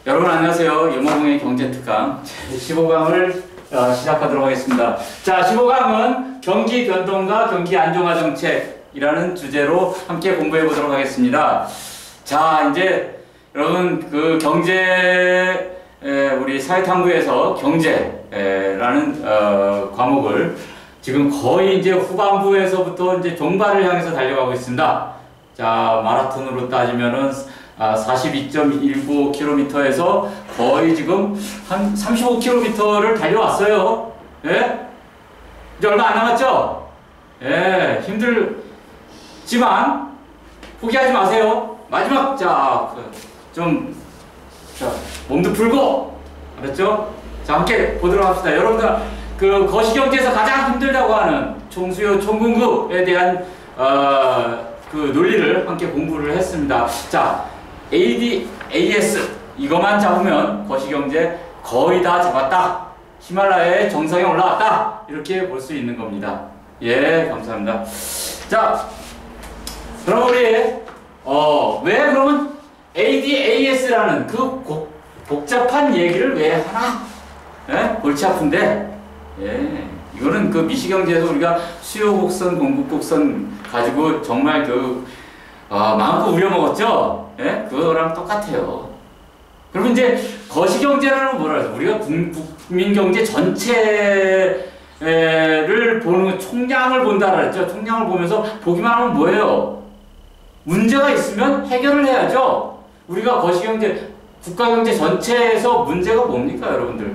여러분 안녕하세요. 염호봉의 경제특강 15강을 시작하도록 하겠습니다. 자, 15강은 경기 변동과 경기 안정화 정책이라는 주제로 함께 공부해 보도록 하겠습니다. 자, 이제 여러분 그 경제 우리 사회탐구에서 경제라는 과목을 지금 거의 이제 후반부에서부터 이제 종발을 향해서 달려가고 있습니다. 자, 마라톤으로 따지면은 42.19km에서 거의 지금 한 35km를 달려왔어요. 예? 이제 얼마 안 남았죠? 예, 힘들지만 포기하지 마세요. 마지막, 자, 몸도 풀고, 알았죠? 자, 함께 보도록 합시다. 여러분들, 그 거시경제에서 가장 힘들다고 하는 총수요, 총궁극에 대한, 그 논리를 함께 공부를 했습니다. 자, ADAS 이것만 잡으면 거시경제 거의 다 잡았다. 히말라야의 정상에 올라왔다. 이렇게 볼 수 있는 겁니다. 예, 감사합니다. 자, 그럼 우리 왜 그러면 ADAS라는 그 복잡한 얘기를 왜 하나? 예? 골치 아픈데. 예. 이거는 그 미시경제에서 우리가 수요 곡선, 공급 곡선 가지고 정말 마음껏 우려먹었죠? 예? 그거랑 똑같아요. 그러면 이제 거시경제라는 뭐라 해서 우리가 국민경제 전체를 보는, 총량을 본다라 했죠? 총량을 보면서 보기만 하면 뭐예요? 문제가 있으면 해결을 해야죠? 우리가 거시경제, 국가경제 전체에서 문제가 뭡니까, 여러분들?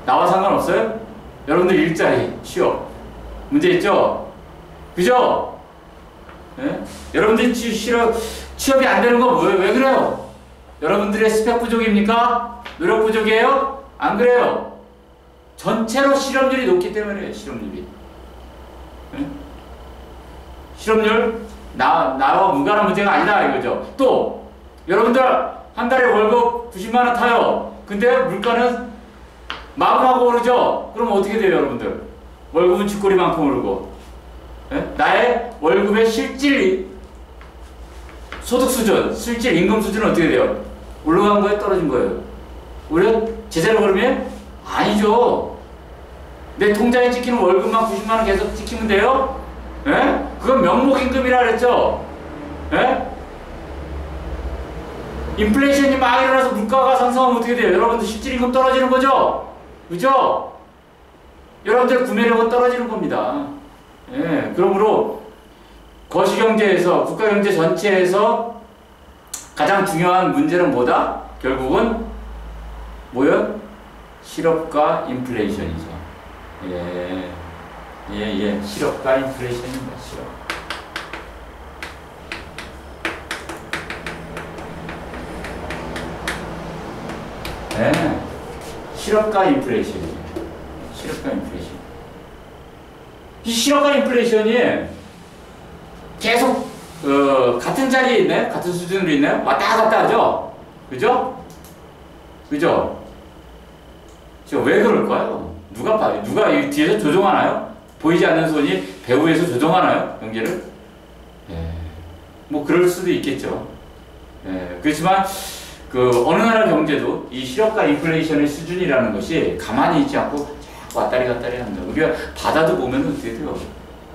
나와 상관없어요? 여러분들 일자리, 취업 문제 있죠? 그죠? 예? 여러분들 취업이 안 되는 거 왜 그래요? 여러분들의 스펙 부족입니까? 노력 부족이에요? 안 그래요? 전체로 실업률이 높기 때문에 실업률이. 예? 실업률 나와 무관한 문제가 아니다 이거죠. 또 여러분들 한 달에 월급 90만 원 타요. 근데 물가는 마구마구 오르죠? 그럼 어떻게 돼요, 여러분들? 월급은 쥐꼬리만큼 오르고. 예? 나의 월급의 실질 소득 수준, 실질 임금 수준은 어떻게 돼요? 올라간 거예요? 떨어진 거예요? 오히려 제자로 걸으면? 아니죠. 내 통장에 찍히는 월급만 90만 원 계속 찍히면 돼요? 예? 그건 명목임금이라 그랬죠? 예? 인플레이션이 막 일어나서 물가가 상승하면 어떻게 돼요? 여러분들 실질 임금 떨어지는 거죠? 그죠? 여러분들 구매력은 떨어지는 겁니다. 예, 그러므로 거시경제에서, 국가경제 전체에서 가장 중요한 문제는 뭐다? 결국은 뭐요? 실업과 인플레이션이죠. 실업과 인플레이션입니다. 실업. 예, 실업과 인플레이션이에요. 실업과 인플레이션. 이 실업과 인플레이션이 계속 같은 자리에 있나요? 같은 수준으로 있나요? 왔다 갔다 하죠? 그죠? 그죠? 왜 그럴까요? 누가 봐요? 누가 이 뒤에서 조종하나요? 보이지 않는 손이 배후에서 조종하나요? 경제를? 예. 뭐 그럴 수도 있겠죠. 예. 그렇지만 어느 나라 경제도 이 실업과 인플레이션의 수준이라는 것이 가만히 있지 않고 자꾸 왔다리 갔다리 합니다. 우리가 바다도 보면 어떻게 돼요?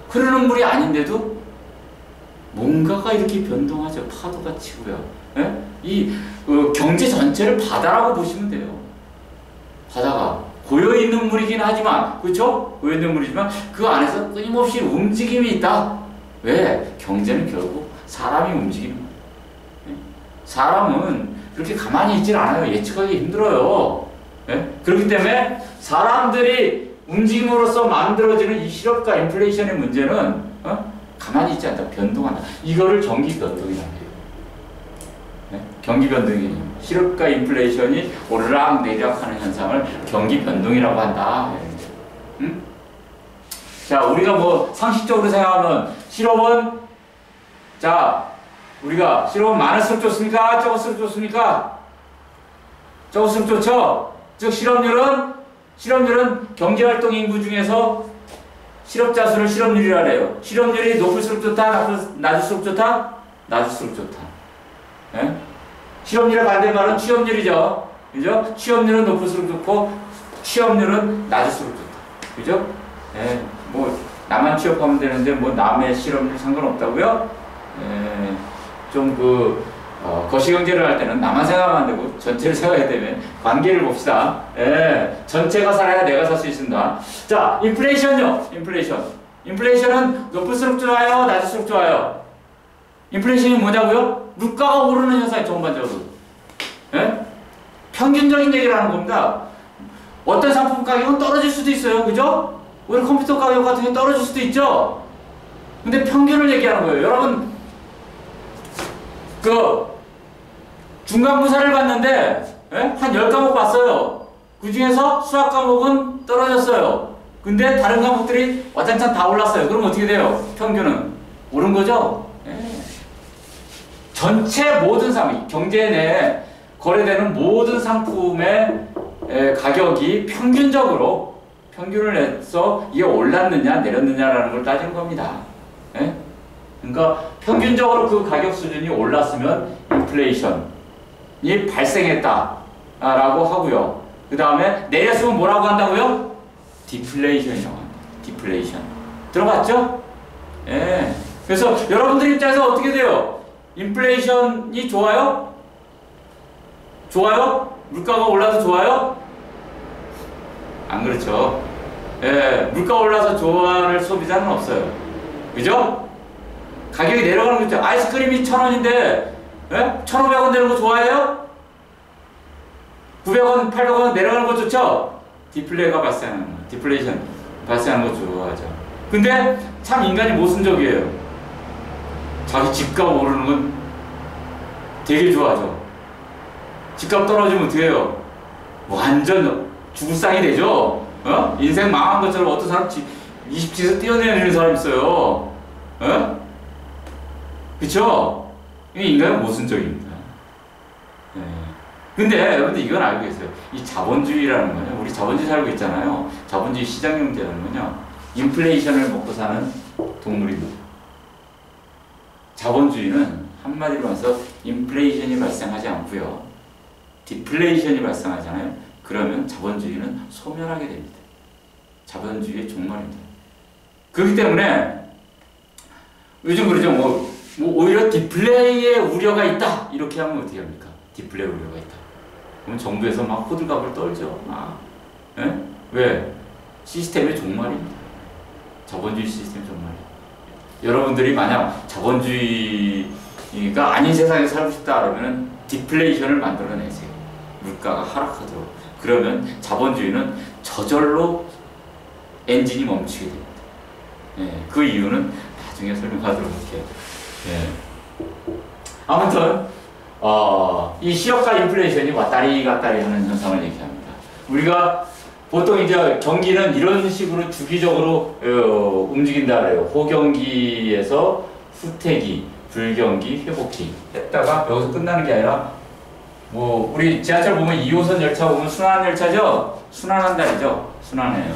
흐르는 물이 아닌데도 뭔가가 이렇게 변동하죠. 파도가 치고요. 예? 이 경제 전체를 바다라고 보시면 돼요. 바다가 고여있는 물이긴 하지만, 그렇죠? 고여있는 물이지만 그 안에서 끊임없이 움직임이 있다. 왜? 경제는 결국 사람이 움직입니다. 예? 사람은 그렇게 가만히 있질 않아요. 예측하기 힘들어요. 예? 그렇기 때문에 사람들이 움직임으로써 만들어지는 이 실업과 인플레이션의 문제는 가만히 있지 않다. 변동한다. 이거를 경기 변동이라고 해요. 네? 경기 변동이 실업과 인플레이션이 오르락 내리락 하는 현상을 경기 변동이라고 한다. 응? 자, 우리가 뭐 상식적으로 생각하면 실업은 우리가 실업은 많을수록 좋습니까? 적을수록 좋습니까? 적을수록 좋죠? 즉 실업률은 경제활동 인구 중에서 실업자 수를 실업률이라 해요. 실업률이 높을수록 좋다? 낮을수록 좋다? 낮을수록 좋다. 예? 실업률의 반대말은 취업률이죠. 그죠? 취업률은 높을수록 좋고 취업률은 낮을수록 좋다. 그죠? 예, 뭐 나만 취업하면 되는데 뭐 남의 실업률 상관없다고요? 예, 좀 거시경제를 할 때는 나만 생각하면 안 되고 전체를 생각해야 되면 관계를 봅시다. 예, 전체가 살아야 내가 살 수 있습니다. 자, 인플레이션요. 인플레이션은 높을수록 좋아요, 낮을수록 좋아요. 인플레이션이 뭐냐고요? 물가가 오르는 현상이 전반적으로. 예? 평균적인 얘기를 하는 겁니다. 어떤 상품 가격은 떨어질 수도 있어요. 그죠? 우리 컴퓨터 가격 같은 게 떨어질 수도 있죠. 근데 평균을 얘기하는 거예요. 여러분, 중간고사를 봤는데, 예? 한 10과목 봤어요. 그 중에서 수학 과목은 떨어졌어요. 근데 다른 과목들이 와장창 다 올랐어요. 그럼 어떻게 돼요? 평균은 오른 거죠? 예. 전체 모든 상품, 경제 내에 거래되는 모든 상품의 가격이 평균을 내서 이게 올랐느냐 내렸느냐라는 걸 따지는 겁니다. 예? 그러니까 평균적으로 그 가격 수준이 올랐으면 인플레이션이 발생했다라고 하고요. 그 다음에 내렸으면 뭐라고 한다고요? 디플레이션이라고 합니다. 디플레이션. 들어봤죠? 예. 그래서 여러분들 입장에서 어떻게 돼요? 인플레이션이 좋아요? 좋아요? 물가가 올라도 좋아요? 안 그렇죠. 예, 물가 올라서 좋아할 소비자는 없어요. 그죠? 가격이 내려가는 거 있죠. 아이스크림이 1,000원인데, 예? 1,500원 되는 거 좋아해요? 900원, 800원 내려가는 거 좋죠? 디플레이션 발생하는 거 좋아하죠. 근데 참 인간이 모순적이에요. 자기 집값 오르는 건 되게 좋아하죠. 집값 떨어지면 어떻게 해요? 완전 죽을상이 되죠? 인생 망한 것처럼 어떤 사람 20지에서 뛰어내리는 사람 있어요. 그쵸? 이게 인간은 모순적입니다. 네. 근데 여러분들 이건 알고 계세요. 이 자본주의라는 거는, 우리 자본주의 살고 있잖아요. 자본주의 시장경제라는 건요, 인플레이션을 먹고 사는 동물입니다. 자본주의는 한마디로 해서 인플레이션이 발생하지 않고요, 디플레이션이 발생하잖아요. 그러면 자본주의는 소멸하게 됩니다. 자본주의의 종말입니다. 그렇기 때문에 요즘 그러죠. 오히려 디플레이의 우려가 있다, 이렇게 하면 어떻게 합니까? 디플레이 우려가 있다. 그럼 정부에서 막 호들갑을 떨죠. 예? 왜? 시스템의 종말입니다. 자본주의 시스템 종말이에요. 여러분들이 만약 자본주의가 아닌 세상에 살고 싶다 그러면 디플레이션을 만들어내세요. 물가가 하락하도록. 그러면 자본주의는 저절로 엔진이 멈추게 됩니다. 예, 그 이유는 나중에 설명하도록 할게요. 예. 아무튼 이 실업과 인플레이션이 왔다리 갔다리 하는 현상을 얘기합니다. 우리가 보통 이제 경기는 이런 식으로 주기적으로 움직인다 그래요. 호경기에서 후퇴기, 불경기, 회복기 했다가 여기서 끝나는 게 아니라, 뭐 우리 지하철 보면 2호선 열차 보면 순환열차죠? 순환한다리죠? 순환해요.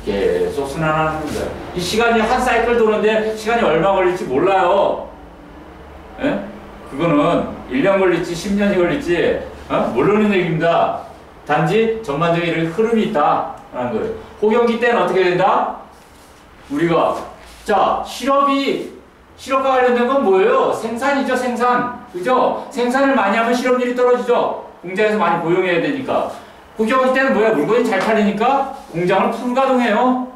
계속 순환하는 거예요. 이 시간이 한 사이클 도는데 시간이 얼마 걸릴지 몰라요. 예? 그거는 1년 걸릴지 10년이 걸릴지 모르는 얘기입니다. 단지 전반적인 이런 흐름이 있다라는 거예요. 호경기 때는 어떻게 된다? 우리가 실업과 관련된 건 뭐예요? 생산이죠, 생산. 그죠? 생산을 많이 하면 실업률이 떨어지죠. 공장에서 많이 고용해야 되니까. 호경기 때는 뭐예요? 물건이 잘 팔리니까 공장을 풀가동해요.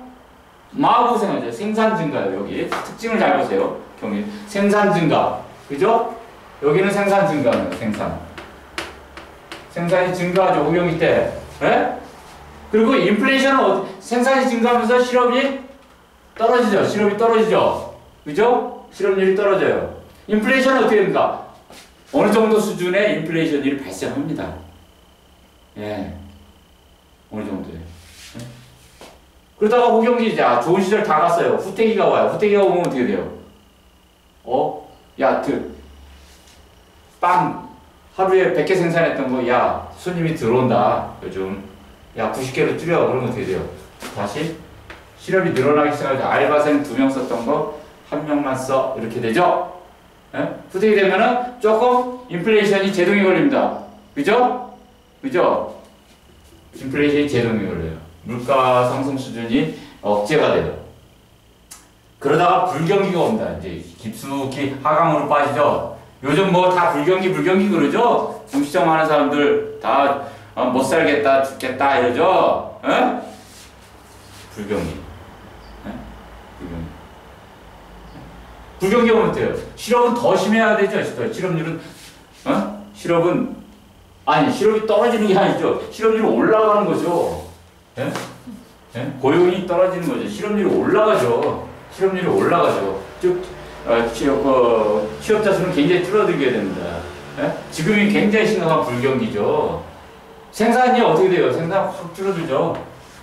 마구생하죠. 생산 증가요. 여기 특징을 잘 보세요. 경기 생산 증가. 그죠? 여기는 생산 증가예요. 생산이 증가하죠. 호경기 때. 예? 그리고 인플레이션은 생산이 증가하면서 실업이 떨어지죠. 그죠? 실업률이 떨어져요. 인플레이션은 어떻게 됩니까? 어느 정도 수준의 인플레이션이 발생합니다. 예. 어느 정도에. 예? 그러다가 호경기 좋은 시절 다 갔어요. 후퇴기가 와요. 후퇴기가 오면 어떻게 돼요? 빵 하루에 100개 생산했던 거, 손님이 들어온다. 요즘 90개로 줄여. 그러면 어떻게 돼요? 다시 실업이 늘어나기 시작하죠. 알바생 2명 썼던 거 1명만 써. 이렇게 되죠? 예? 후퇴기 되면은 조금 인플레이션이 제동이 걸립니다. 그죠? 그죠? 인플레이션이 제동이 걸려요. 물가 상승 수준이 억제가 돼요. 그러다가 불경기가 옵니다. 이제 깊숙이 하강으로 빠지죠. 요즘 뭐 다 불경기 그러죠? 음식점 하는 사람들 다 못 살겠다, 죽겠다 이러죠? 에? 불경기. 에? 불경기. 불경기 오면 어때요? 실업은 더 심해야 되죠? 실업률은, 실업은, 아니, 실업이 떨어지는 게 아니죠. 실업률이 올라가는 거죠. 예? 예? 고용이 떨어지는 거죠. 실업률이 올라가죠. 실업률이 올라가죠. 즉, 취업자 수는 굉장히 줄어들게 됩니다. 예? 지금이 굉장히 심각한 불경기죠. 생산이 어떻게 돼요? 생산 확 줄어들죠.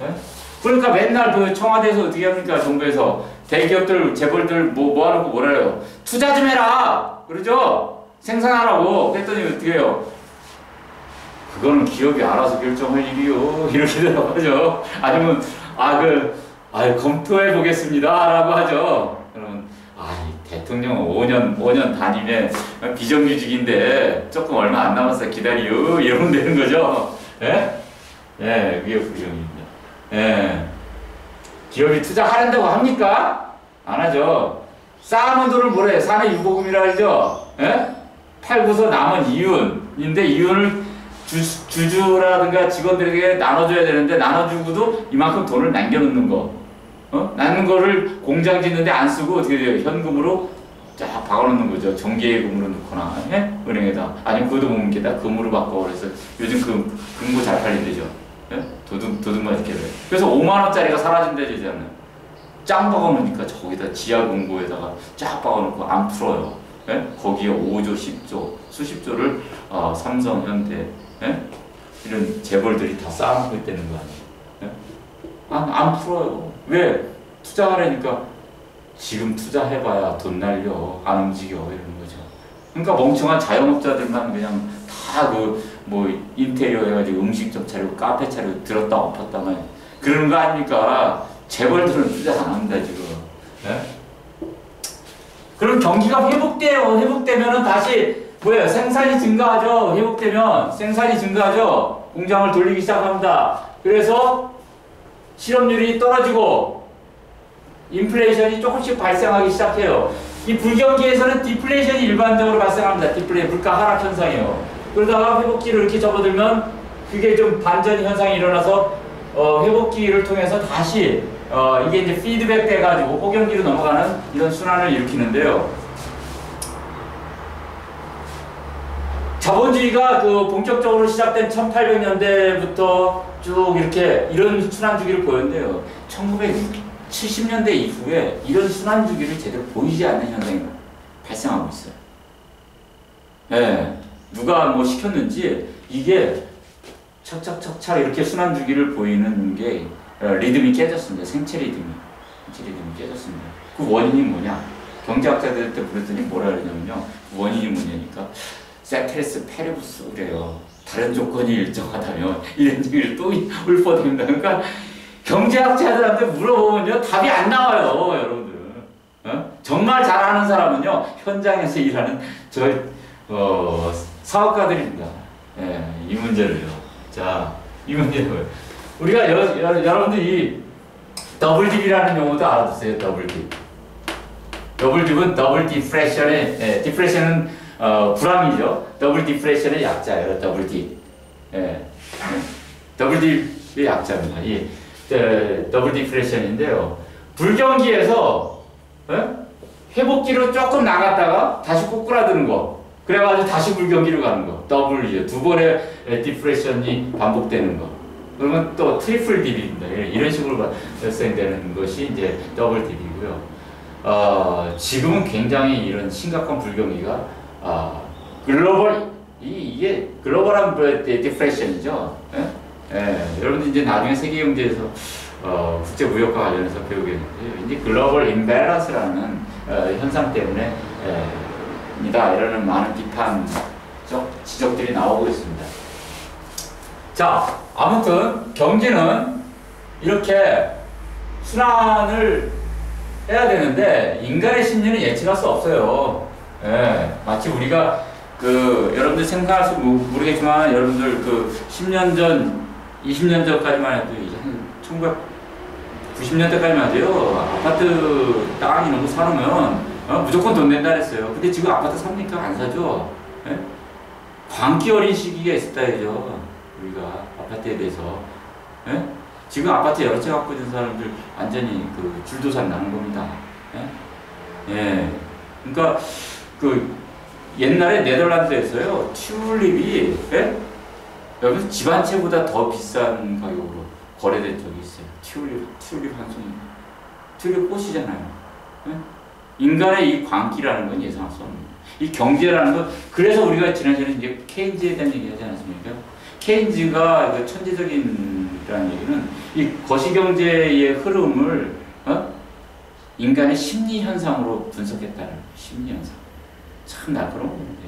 예? 그러니까 맨날 그 청와대에서 어떻게 합니까? 정부에서 대기업들, 재벌들 모아놓고 뭐라 해요? 투자 좀 해라! 그러죠? 생산하라고. 그랬더니 어떻게 해요? 그거는 기업이 알아서 결정할 일이요. 이렇게 대답하죠. 아니면, 검토해 보겠습니다. 라고 하죠. 그러면, 대통령은 5년 단임에 비정규직인데 조금 얼마 안 남았어. 기다려. 이러면 되는 거죠. 예? 예, 그게 불경입니다. 예. 기업이 투자하는다고 합니까? 안 하죠. 쌓아놓은 돈을 뭐라 해요? 사내 유보금이라 하죠. 예? 팔고서 남은 이윤인데 이윤을 주주라든가 직원들에게 나눠줘야 되는데 나눠주고도 이만큼 돈을 남겨놓는 거. 남는 거를 공장 짓는데 안 쓰고 어떻게 돼요? 현금으로 쫙 박아놓는 거죠. 정기예금으로 넣거나, 예? 은행에다. 아니면 그것도 못 먹겠다. 금으로 바꿔. 그래서 요즘 금고 잘 팔린대죠. 예? 도둑 맞게. 그래서 5만원짜리가 사라진대잖아요. 짱 박아놓으니까 저기다 지하 금고에다가 쫙 박아놓고 안 풀어요. 예? 거기에 5조, 10조, 수십조를 삼성, 현대, 예? 이런 재벌들이 다 쌓아놓고 있다는 거 아니에요. 예? 안 풀어요. 왜? 투자하려니까 지금 투자해봐야 돈 날려. 안 움직여. 이러는 거죠. 그러니까 멍청한 자영업자들만 그냥 다 인테리어 해가지고 음식점 차리고 카페 차리고 들었다 엎었다만 그러는 거 아닙니까? 재벌들은 투자 안 합니다, 지금. 예? 그럼 경기가 회복돼요. 회복되면은 다시 생산이 증가하죠. 회복되면 생산이 증가하죠. 공장을 돌리기 시작합니다. 그래서 실업률이 떨어지고 인플레이션이 조금씩 발생하기 시작해요. 이 불경기에서는 디플레이션이 일반적으로 발생합니다. 물가 하락 현상이에요. 그러다가 회복기를 이렇게 접어들면 그게 좀 반전 현상이 일어나서 회복기를 통해서 다시 이게 이제 피드백 돼가지고 호경기로 넘어가는 이런 순환을 일으키는데요. 자본주의가 본격적으로 시작된 1800년대부터 쭉 이렇게 이런 순환주기를 보였는데요. 1970년대 이후에 이런 순환주기를 제대로 보이지 않는 현상이 발생하고 있어요. 예, 누가 시켰는지 이게 척척척척 이렇게 순환주기를 보이는 게 리듬이 깨졌습니다. 생체 리듬이 깨졌습니다. 그 원인이 뭐냐? 경제학자들한테 물었더니 뭐라 그러냐면요. 그 원인이 뭐냐니까 세테레스 페리부스 그래요. 다른 조건이 일정하다면 이런 얘기를 또 읊어댑니다. 그러니까 경제학자들한테 물어보면요. 답이 안 나와요. 여러분들. 정말 잘하는 사람은요. 현장에서 일하는 사업가들입니다. 예, 이 문제를요. 자, 이 문제를 우리가 여러분들 이 더블 딥이라는 용어도 알아두세요. 더블 딥. 더블 딥은 더블 디프레션의 디프레션은 불황이죠. 더블 디프레션의 약자예요. 더블 딥. 예. 더블 딥의 약자입니다. 이 더블 디프레션인데요. 불경기에서 회복기로 조금 나갔다가 다시 꼬꾸라드는 거. 그래가지고 다시 불경기로 가는 거. 더블이죠. 두 번의 디프레션이 반복되는 거. 그러면 또 트리플 딥입니다. 이런 식으로 발생되는 것이 이제 더블 딥이고요. 지금은 굉장히 이런 심각한 불경기가 이게 글로벌한 디프레션이죠. 여러분들 이제 나중에 세계경제에서 국제 무역과 관련해서 배우겠는데요. 이제 글로벌 임밸런스라는 현상 때문에 이라는 많은 비판적 지적들이 나오고 있습니다. 자, 아무튼 경제는 이렇게 순환을 해야 되는데 인간의 심리는 예측할 수 없어요. 마치 우리가 여러분들 생각할지 모르겠지만, 여러분들 10년 전, 20년 전까지만 해도, 한 1990년대까지만 해도요, 아파트 땅 이런 거 사놓으면, 무조건 돈 낸다 그랬어요. 근데 지금 아파트 삽니까? 안 사죠? 예? 광기 어린 시기가 있었다, 이죠. 우리가 아파트에 대해서. 예? 지금 아파트 여러 채 갖고 있는 사람들 완전히 줄도산 나는 겁니다. 예? 예. 그러니까, 옛날에 네덜란드에서요, 튤립이, 예? 여기서 집 한 채보다 더 비싼 가격으로 거래된 적이 있어요. 튤립 한 송이. 튤립 꽃이잖아요. 예? 인간의 이 광기라는 건 예상할 수 없는 거예요. 이 경제라는 건, 그래서 우리가 지난주에 이제 케인즈에 대한 얘기 하지 않았습니까? 케인즈가 천재적인이라는 얘기는 이 거시경제의 흐름을, 인간의 심리 현상으로 분석했다는 거예요. 심리 현상. 참 날카로운 겁니다.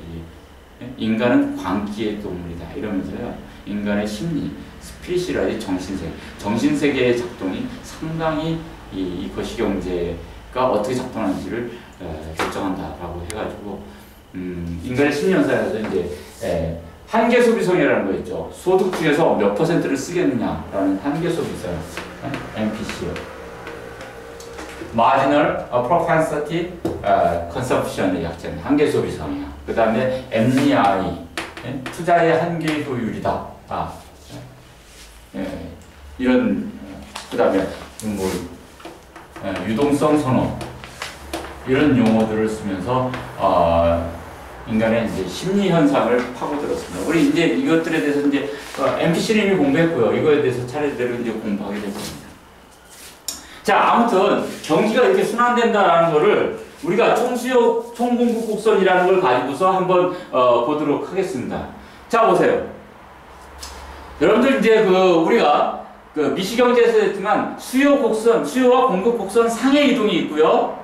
인간은 광기의 동물이다. 이러면서요, 인간의 심리, 스피릿이라든지 정신세계의 작동이 상당히 이 거시경제가 어떻게 작동하는지를 결정한다라고 해가지고, 인간의 심리 현상에서 이제, 한계 소비성이라는 거 있죠. 소득 중에서 몇 %를 쓰겠느냐라는 한계 소비성, MPC요. Marginal Propensity Consumption의 약자는 한계 소비성이야. 그 다음에 MNI, 투자의 한계 효율이다. 이런, 그 다음에 유동성 선호, 이런 용어들을 쓰면서 인간의 이제 심리 현상을 파고들었습니다. 우리 이제 이것들에 대해서 이제 MPC를 이미 공부했고요. 이거에 대해서 차례대로 이제 공부하게 될 겁니다. 자, 아무튼 경기가 이렇게 순환된다라는 거를 우리가 총수요, 총공급 곡선이라는 걸 가지고서 한번 보도록 하겠습니다. 자, 보세요. 여러분들 이제 우리가 미시경제에서 했지만 수요 곡선, 수요와 공급 곡선 상의 이동이 있고요.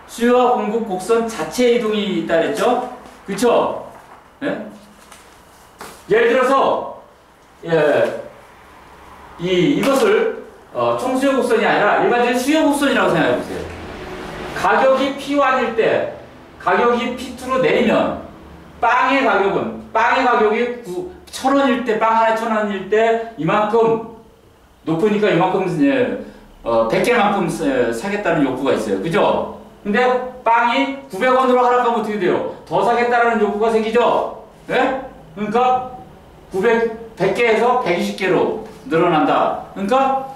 수요와 공급 곡선 자체 이동이 있다 그랬죠? 그쵸? 예? 예를 들어서, 이것을 총수요 곡선이 아니라 일반적인 수요 곡선이라고 생각해 보세요. 가격이 P1일 때, 가격이 P2로 내리면, 빵의 가격이 1,000원일 때, 빵 하나에 1,000원일 때, 이만큼 높으니까 이만큼, 100개만큼 사겠다는 욕구가 있어요. 그죠? 근데 빵이 900원으로 하락하면 어떻게 돼요? 더 사겠다는 욕구가 생기죠? 네? 그러니까 100개에서 120개로 늘어난다. 그러니까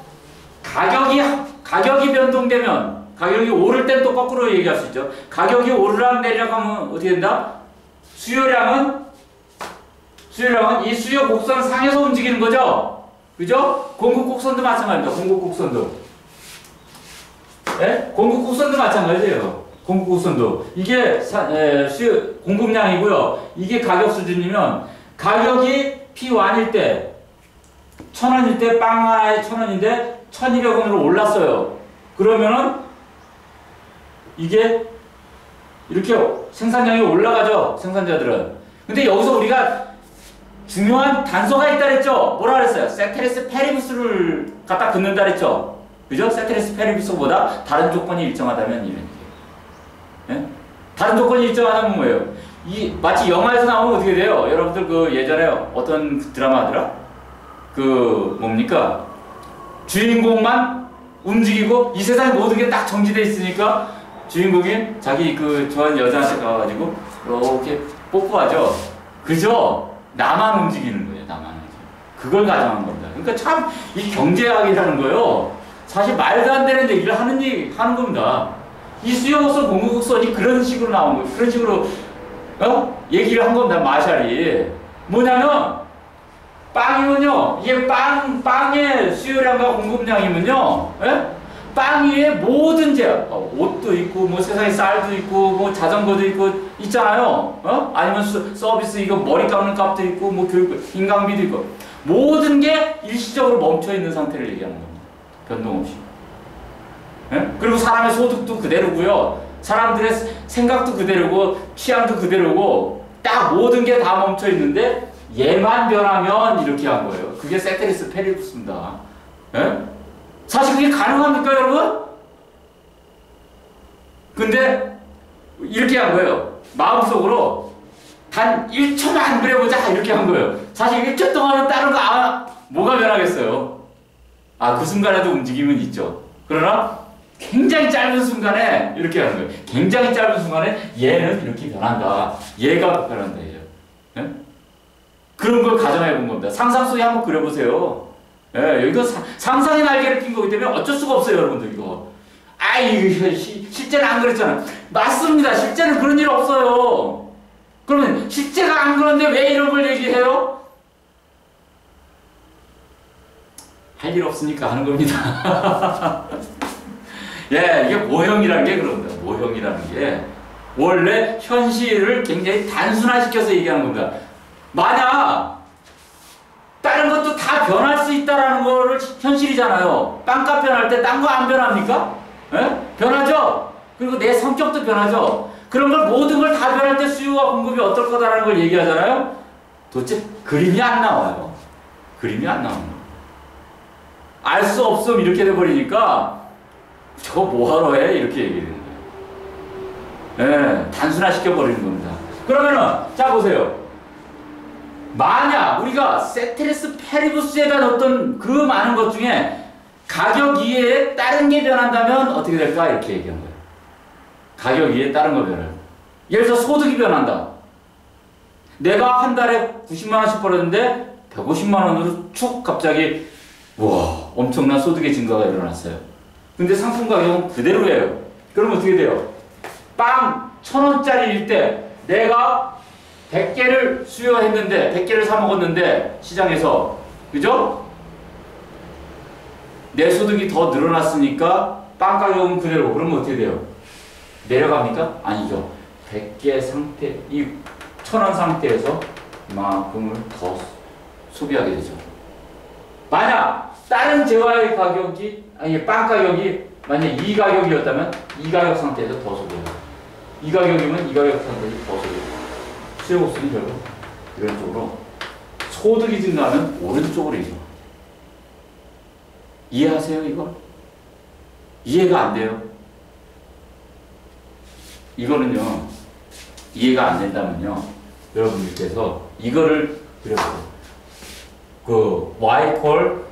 가격이 변동되면, 가격이 오를 땐 또 거꾸로 얘기할 수 있죠. 가격이 오르락 내리락 하면 어떻게 된다? 수요량은 이 수요 곡선 상에서 움직이는 거죠? 그죠? 공급 곡선도 마찬가지입니다. 공급 곡선도. 예? 공급 곡선도 마찬가지예요. 공급 곡선도. 이게 공급량이고요. 이게 가격 수준이면, 가격이 P1일 때, 1,000원일 때 빵 하나에 1,000원인데 1,200원으로 올랐어요. 그러면은 이게 이렇게 생산량이 올라가죠. 생산자들은. 근데 여기서 우리가 중요한 단서가 있다 그랬죠. 뭐라 그랬어요? 세테리스 페리부스를 갖다 긋는다 그랬죠. 그죠? 세테리스 페리부스보다 다른 조건이 일정하다면 이런 얘기예요. 예? 다른 조건이 일정하다면 뭐예요? 마치 영화에서 나오면 어떻게 돼요? 여러분들 예전에 어떤 드라마 하더라? 뭡니까? 주인공만 움직이고 이 세상에 모든 게 딱 정지돼 있으니까 주인공이 자기 좋아하는 여자한테 가가지고 이렇게 뽀뽀하죠. 그죠? 나만 움직이는 거예요. 나만 움직이는. 그걸 가정한 겁니다. 그러니까 참 이 경제학이라는 거요. 사실 말도 안 되는 얘기를 하는 겁니다. 이 수요곡선, 공급곡선이 그런 식으로 나온 거예요. 그런 식으로 얘기를 한 겁니다. 마샬이. 뭐냐면 빵이면요. 이게 빵의 수요량과 공급량이면요. 빵 위에 모든 옷도 있고, 세상에 쌀도 있고, 자전거도 있고, 있잖아요. 아니면 서비스, 이거 머리 감는 값도 있고, 교육, 인강비도 있고. 모든 게 일시적으로 멈춰있는 상태를 얘기하는 겁니다. 변동 없이. 그리고 사람의 소득도 그대로고요. 사람들의 생각도 그대로고, 취향도 그대로고, 딱 모든 게 다 멈춰있는데, 얘만 변하면 이렇게 한 거예요. 그게 세테리스 페리부스입니다. 사실 그게 가능합니까, 여러분? 근데 이렇게 한 거예요. 마음속으로 단 1초만 그려보자 이렇게 한 거예요. 사실 1초 동안은 다른 거 뭐가 변하겠어요? 그 순간에도 움직임은 있죠. 그러나 굉장히 짧은 순간에 이렇게 하는 거예요. 굉장히 짧은 순간에 얘는 이렇게 변한다. 얘가 변한다. 얘. 예? 그런 걸 가정해 본 겁니다. 상상 속에 한번 그려보세요. 예, 이거 상상의 날개를 핀 거기 때문에 어쩔 수가 없어요, 여러분들 이거. 이거 실제는 안 그랬잖아. 맞습니다. 실제는 그런 일 없어요. 그러면 실제가 안 그런데 왜 이런 걸 얘기해요? 할 일 없으니까 하는 겁니다. 예, 이게 모형이라는 게 그런 겁니다. 모형이라는 게 원래 현실을 굉장히 단순화시켜서 얘기하는 겁니다. 만약 다른 것도 다 변할 수 있다라는 거를 현실이잖아요. 빵값 변할 때 딴 거 안 변합니까? 예? 변하죠? 그리고 내 성격도 변하죠? 그런 걸 모든 걸 다 변할 때 수요와 공급이 어떨 거다라는 걸 얘기하잖아요? 도대체 그림이 안 나와요. 그림이 안 나옵니다. 알 수 없음 이렇게 돼버리니까 저거 뭐하러 해? 이렇게 얘기해요. 예, 단순화시켜버리는 겁니다. 그러면은 자 보세요. 만약 우리가 세테레스 페리부스에 대한 어떤 그 많은 것 중에 가격 이외에 다른 게 변한다면 어떻게 될까? 이렇게 얘기한 거예요. 가격 이외에 다른 거 변해요. 예를 들어 소득이 변한다. 내가 한 달에 90만 원씩 벌었는데 150만 원으로 축 갑자기 와 엄청난 소득의 증가가 일어났어요. 근데 상품 가격은 그대로예요. 그럼 어떻게 돼요? 빵 1,000원짜리일 때 내가 100개를 수요했는데 100개를 사 먹었는데 시장에서 그죠? 내 소득이 더 늘어났으니까 빵 가격은 그대로. 그러면 어떻게 돼요? 내려갑니까? 아니죠. 100개 상태, 이 1,000원 상태에서 이만큼을 더 소비하게 되죠. 만약 다른 재화의 가격이 빵 가격이 만약 이 가격이었다면 이 가격 상태에서 더 소비해요. 이 가격이면 이 가격 상태에서 더 소비해요. 수요 곡선이 결국 이런 쪽으로 소득이 증가하면 오른쪽으로 이동. 이해하세요 이걸? 이해가 안 돼요. 이거는요 이해가 안 된다면요 여러분들께서 이거를 그려보세요. 그 y 콜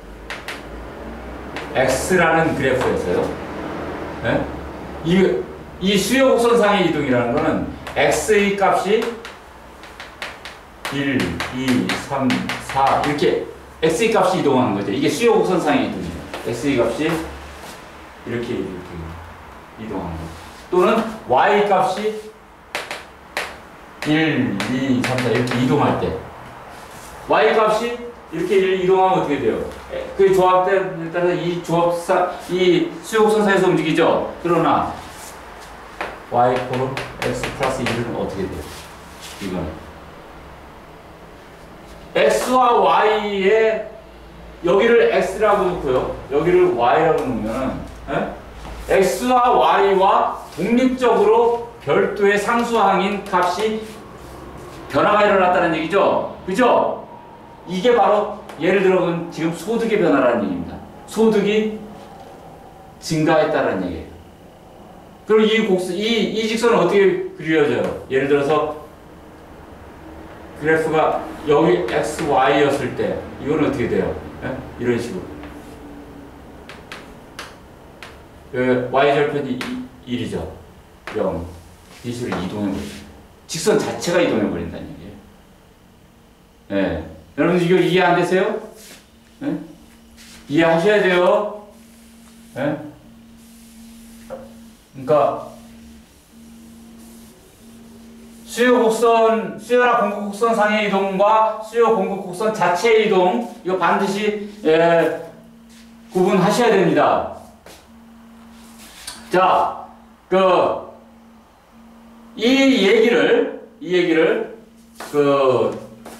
x라는 그래프에서요. 네? 이 수요 곡선상의 이동이라는 거는 x의 값이 1, 2, 3, 4 이렇게 x의 값이 이동하는 거죠. 이게 수요 곡선상의 이동이에요. x의 값이 이렇게 이동하는 거. 또는 y 값이 1, 2, 3, 4 이렇게 이동할 때 y 값이 이렇게 이동하면 어떻게 돼요? 그 조합에 따라서 이 이 수요 곡선상에서 움직이죠. 그러나 y 콜 x 플러스 1은 어떻게 돼요? 이거는 x와 y에 여기를 x라고 놓고요. 여기를 y라고 놓으면 x와 y와 독립적으로 별도의 상수항인 값이 변화가 일어났다는 얘기죠. 그죠? 이게 바로 예를 들어 지금 소득의 변화라는 얘기입니다. 소득이 증가했다는 얘기예요. 그럼 이 직선은 어떻게 그려져요? 예를 들어서 그래프가 여기 x, y였을 때 이거는 어떻게 돼요? 이런 식으로 y절편이 1이죠. 0 이 식으로 이동해버리죠. 직선 자체가 이동해버린다는 얘기예요. 네. 여러분들 이거 이해 안 되세요? 네? 이해하셔야 돼요. 네? 그러니까 수요 곡선, 수요나 공급 곡선 상의 이동과 수요 공급 곡선 자체의 이동 이거 반드시 구분하셔야 됩니다. 자, 이 얘기를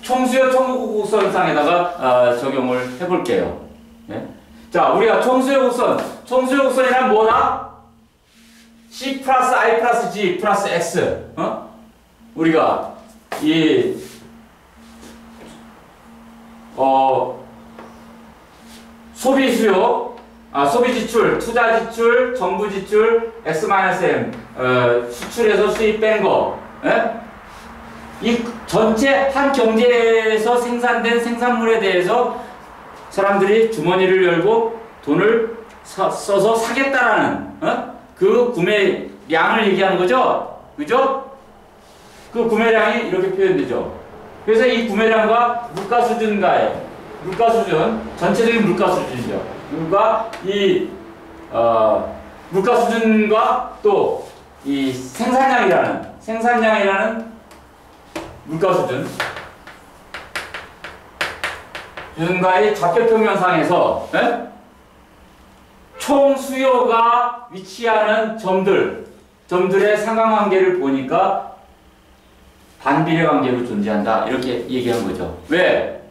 총수요 총공급 곡선상에다가 적용을 해볼게요. 네? 자, 우리가 총수요 곡선이란 뭐다? C 플러스 I 플러스 G 플러스 X. 우리가 소비 수요, 소비 지출, 투자 지출, 정부 지출, X-M, 수출에서 수입 뺀 거. 예? 이 전체 한 경제에서 생산된 생산물에 대해서 사람들이 주머니를 열고 돈을 써서 사겠다라는 그 구매량을 얘기하는 거죠. 그죠? 그 구매량이 이렇게 표현되죠. 그래서 이 구매량과 물가 수준과의 물가 수준, 전체적인 물가 수준이죠. 그러니까 이 물가 수준과 또 이 생산량이라는 물가 수준과의 좌표평면상에서 총 수요가 위치하는 점들의 상관관계를 보니까 반비례 관계로 존재한다. 이렇게 얘기한 거죠. 왜?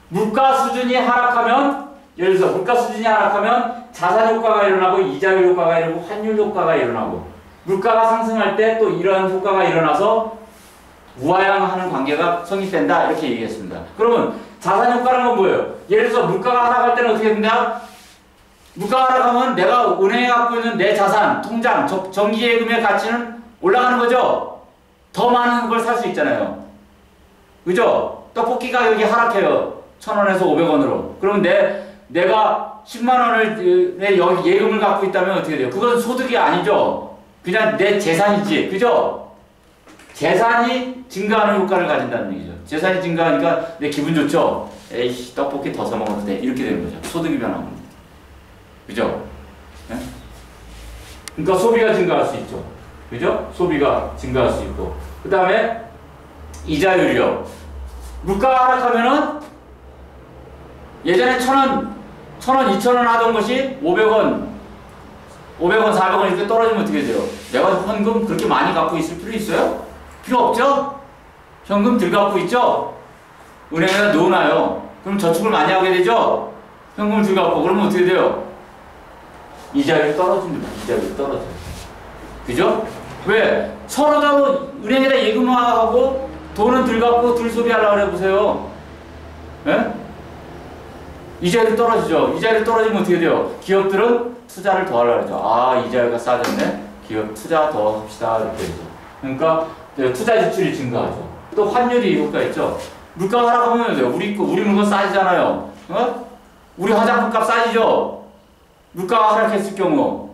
물가 수준이 하락하면, 예를 들어서 물가 수준이 하락하면 자산 효과가 일어나고 이자율 효과가 일어나고 환율 효과가 일어나고, 물가가 상승할 때 또 이러한 효과가 일어나서 우하향하는 관계가 성립된다. 이렇게 얘기했습니다. 그러면 자산 효과라는 건 뭐예요? 예를 들어서 물가가 하락할 때는 어떻게 된다? 물가가 하락하면 내가 은행에 갖고 있는 내 자산, 통장, 정기예금의 가치는 올라가는 거죠? 더 많은 걸 살 수 있잖아요. 그죠? 떡볶이 가격이 하락해요. 1,000원에서 500원으로. 그러면 내가 10만 원을 예금을 갖고 있다면 어떻게 돼요? 그건 소득이 아니죠? 그냥 내 재산이지. 그죠? 재산이 증가하는 효과를 가진다는 얘기죠. 재산이 증가하니까 내 기분 좋죠? 에이씨, 떡볶이 더 사먹어도 돼. 이렇게 되는 거죠. 소득이 변하고. 그죠? 네? 그러니까 소비가 증가할 수 있죠. 그죠? 소비가 증가할 수 있고. 그 다음에 이자율이요. 물가가 하락하면은 예전에 1,000원, 2,000원 하던 것이 500원, 400원 이렇게 떨어지면 어떻게 돼요? 내가 현금 그렇게 많이 갖고 있을 필요 있어요? 필요 없죠? 현금 들 갖고 있죠? 은행에다 넣어놔요. 그럼 저축을 많이 하게 되죠? 현금을 들 갖고. 그러면 어떻게 돼요? 이자율이 떨어집니다. 이자율이 떨어져요. 그죠? 왜? 서로 다 은행에다 예금하고 돈은 들 갖고 들 소비하려고 해보세요. 예? 이자율이 떨어지죠. 이자율이 떨어지면 어떻게 돼요? 기업들은 투자를 더 하려고 하죠. 아, 이자율가 싸졌네. 기업 투자 더 합시다. 이렇게 되죠. 그러니까 투자 지출이 증가하죠. 또 환율이 효과 있죠. 물가가 하락하면 돼요. 우리 물건 싸지잖아요. 우리 화장품 값 싸지죠. 물가가 하락했을 경우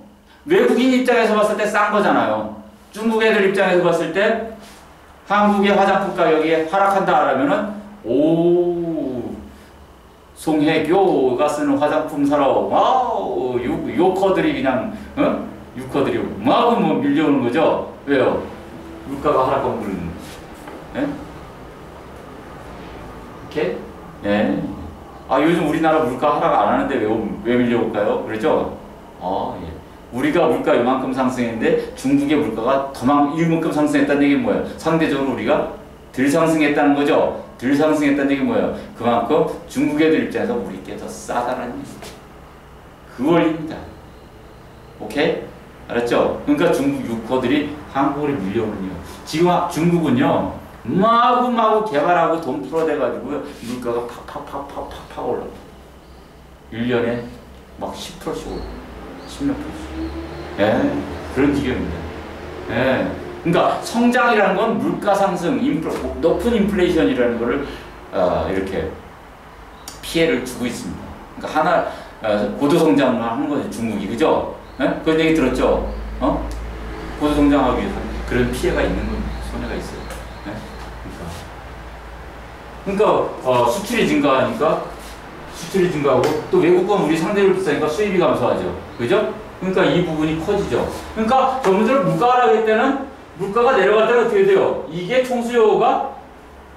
외국인 입장에서 봤을 때 싼 거잖아요. 중국 애들 입장에서 봤을 때 한국의 화장품 가격이 하락한다 하면은 송혜교가 쓰는 화장품 사러 와우 요커들이 그냥 유커들이 막 밀려오는 거죠. 왜요? 물가가 하락하면 그러는 거죠. 이렇게? 예. 아, 요즘 우리나라 물가 하락 안 하는데 왜 밀려올까요? 그렇죠? 예. 우리가 물가 이만큼 상승했는데 중국의 물가가 이만큼 상승했다는 얘기는 뭐예요? 상대적으로 우리가 덜 상승했다는 거죠? 덜 상승했다는 얘기는 뭐예요? 그만큼 중국 애들 입장에서 우리께 더 싸다라는 얘기예요. 그 원리입니다. 오케이? 알았죠? 그러니까 중국 유커들이 한국으로 밀려오는 이유. 지금 중국은요, 마구 개발하고 돈 풀어대가지고 물가가 팍 올라. 1년에 막 10%씩 올라. 10몇 %씩. 예, 그런 지경입니다. 예. 그러니까 성장이라는 건 물가 상승, 높은 인플레이션이라는 거를 이렇게 피해를 주고 있습니다. 그러니까 고도 성장만 하는 거죠, 중국이. 그죠? 예? 그런 얘기 들었죠? 고도 성장하기 위해서 그런 피해가 있는 겁니다. 손해가 있어요. 예? 그러니까 수출이 증가하고 또 외국권 우리 상대적으로 비싸니까 수입이 감소하죠. 그죠? 그러니까 이 부분이 커지죠. 그러니까 전문적으로 물가가 하락할 때는 물가가 내려갈 때는 어떻게 돼요? 이게 총수요가